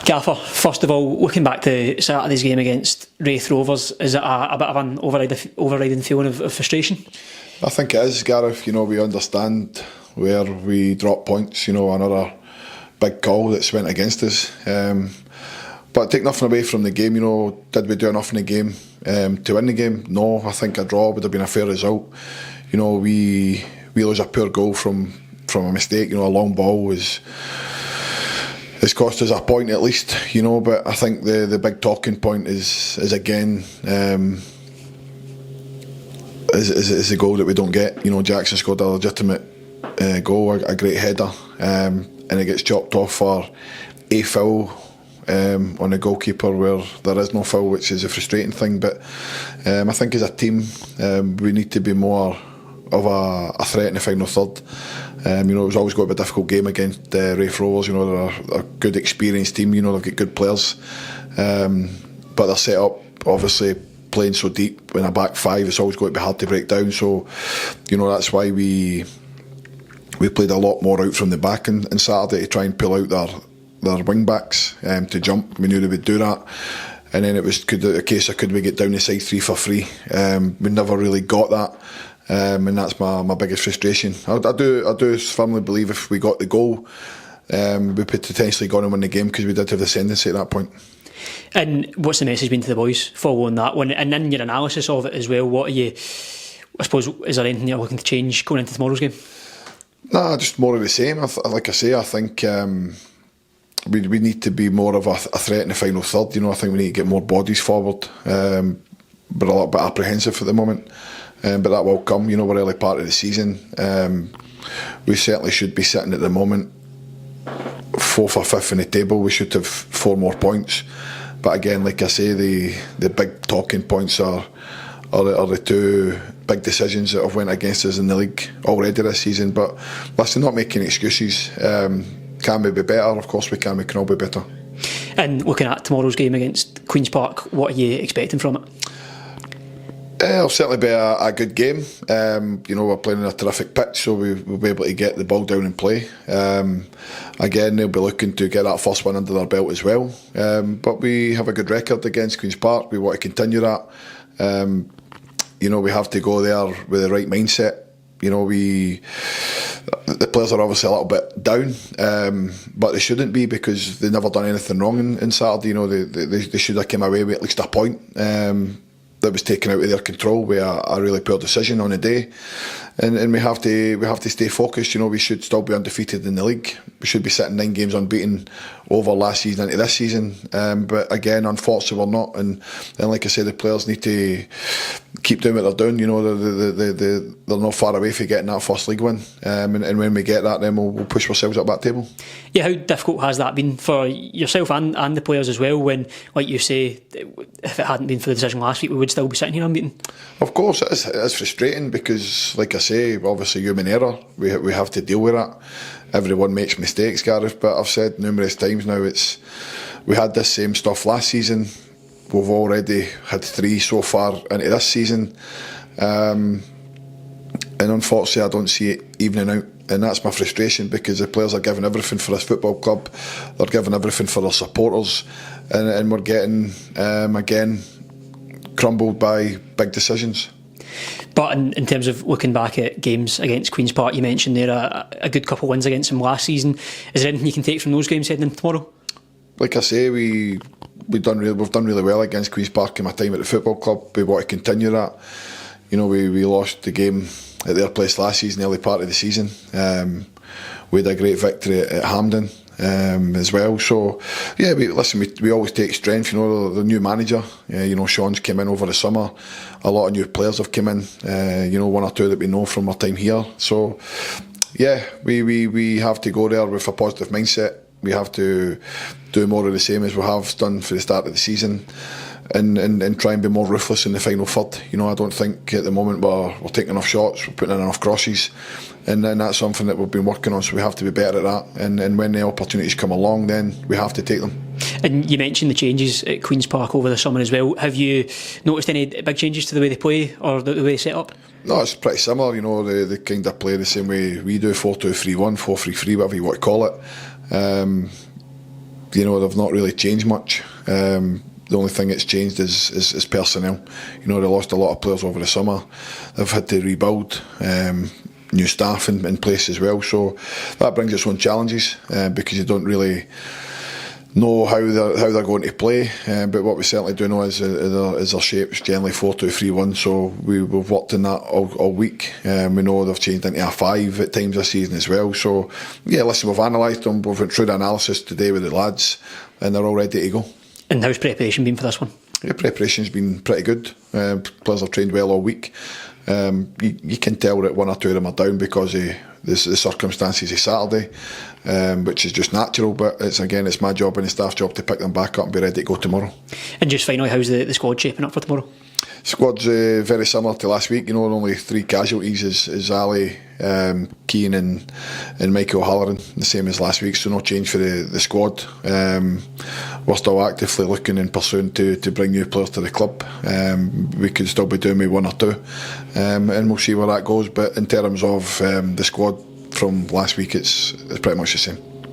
Gaffer, first of all, looking back to Saturday's game against Raith Rovers, is it a bit of an overriding feeling of frustration? I think it is, Gareth. We understand where we drop points. Another big call that's went against us. But take nothing away from the game. Did we do enough in the game to win the game? No, I think a draw would have been a fair result. We lose a poor goal from a mistake. A long ball it's cost us a point at least, but I think the big talking point is again is the goal that we don't get. Jackson scored a legitimate goal, a great header, and it gets chopped off for a foul on the goalkeeper where there is no foul, which is a frustrating thing. But I think as a team we need to be more of a threat in the final third. It was always going to be a difficult game against Raith Rovers. They're a good experienced team. They've got good players, but they're set up obviously playing so deep in a back five. It's always going to be hard to break down. So that's why we played a lot more out from the back on Saturday to try and pull out their wing backs to jump. We knew they would do that. And then it was a case of could we get down the side 3 for 3. We never really got that. And that's my biggest frustration. I do firmly believe if we got the goal, we could potentially go on and win the game because we did have the ascendancy at that point. And what's the message been to the boys following that one? And in your analysis of it as well, what are you, I suppose, is there anything you're looking to change going into tomorrow's game? Nah, just more of the same. Like I say, I think we need to be more of a threat in the final third. I think we need to get more bodies forward. We're a little bit apprehensive at the moment. But that will come, we're early part of the season. We certainly should be sitting at the moment 4th or 5th in the table. We should have 4 more points. But again, like I say, the big talking points are the 2 big decisions that have went against us in the league already this season. But listen, not making excuses. Can we be better? Of course we can. We can all be better. And looking at tomorrow's game against Queen's Park, what are you expecting from it? It'll certainly be a good game. We're playing on a terrific pitch, so we'll be able to get the ball down and play. Again, they'll be looking to get that first one under their belt as well. But we have a good record against Queen's Park. We want to continue that. We have to go there with the right mindset. The players are obviously a little bit down, but they shouldn't be because they've never done anything wrong in Saturday. They should have come away with at least a point. That was taken out of their control with a really poor decision on the day, and we have to stay focused. We should still be undefeated in the league. We should be sitting 9 games unbeaten over last season into this season. But again, unfortunately, we're not. And like I say, the players need to keep doing what they're doing. They're not far away from getting that first league win. And when we get that, then we'll push ourselves up that table. Yeah, how difficult has that been for yourself and the players as well? When, like you say, if it hadn't been for the decision last week, we would still be sitting here unbeaten. Of course, it is frustrating because, like I say, obviously human error. We have to deal with that. Everyone makes mistakes, Gareth. But I've said numerous times now, we had this same stuff last season. We've already had 3 so far into this season, and unfortunately, I don't see it evening out. And that's my frustration because the players are giving everything for this football club. They're giving everything for their supporters, and we're getting again crumbled by big decisions. But in terms of looking back at games against Queen's Park, you mentioned there a good couple of wins against them last season. Is there anything you can take from those games heading into tomorrow? Like I say, we've done really well against Queen's Park in my time at the football club. We want to continue that. We lost the game at their place last season, early part of the season. We had a great victory at Hampden as well. So yeah, we always take strength. The new manager, Sean's came in over the summer. A lot of new players have come in. 1 or 2 that we know from our time here. So yeah, we have to go there with a positive mindset. We have to do more of the same as we have done for the start of the season, and try and be more ruthless in the final third. I don't think at the moment we're taking enough shots, we're putting in enough crosses, and then that's something that we've been working on. So we have to be better at that. And when the opportunities come along, then we have to take them. And you mentioned the changes at Queen's Park over the summer as well. Have you noticed any big changes to the way they play or the way they set up? No, it's pretty similar. They kind of play the same way we do, 4-2-3-1, 4-3-3, whatever you want to call it. they've not really changed much. The only thing that's changed is personnel. They lost a lot of players over the summer. They've had to rebuild. New staff in place as well, so that brings its own challenges because you don't really know how they're going to play. But what we certainly do know is their shape's generally 4-2-3-1. So we've worked in that all week. We know they've changed into a 5 at times this season as well. So yeah, listen, we've analysed them. We've went through the analysis today with the lads, and they're all ready to go. And how's preparation been for this one? Yeah, preparation's been pretty good. Players have trained well all week. You can tell that 1 or 2 of them are down because of the circumstances of Saturday, which is just natural. But it's my job and the staff's job to pick them back up and be ready to go tomorrow. And just finally, how's the squad shaping up for tomorrow? Squad's very similar to last week. Only 3 casualties is Ali, Keane and Michael O'Halloran, the same as last week, so no change for the squad. We're still actively looking and pursuing to bring new players to the club. We could still be doing with 1 or 2, and we'll see where that goes. But in terms of the squad from last week, it's pretty much the same.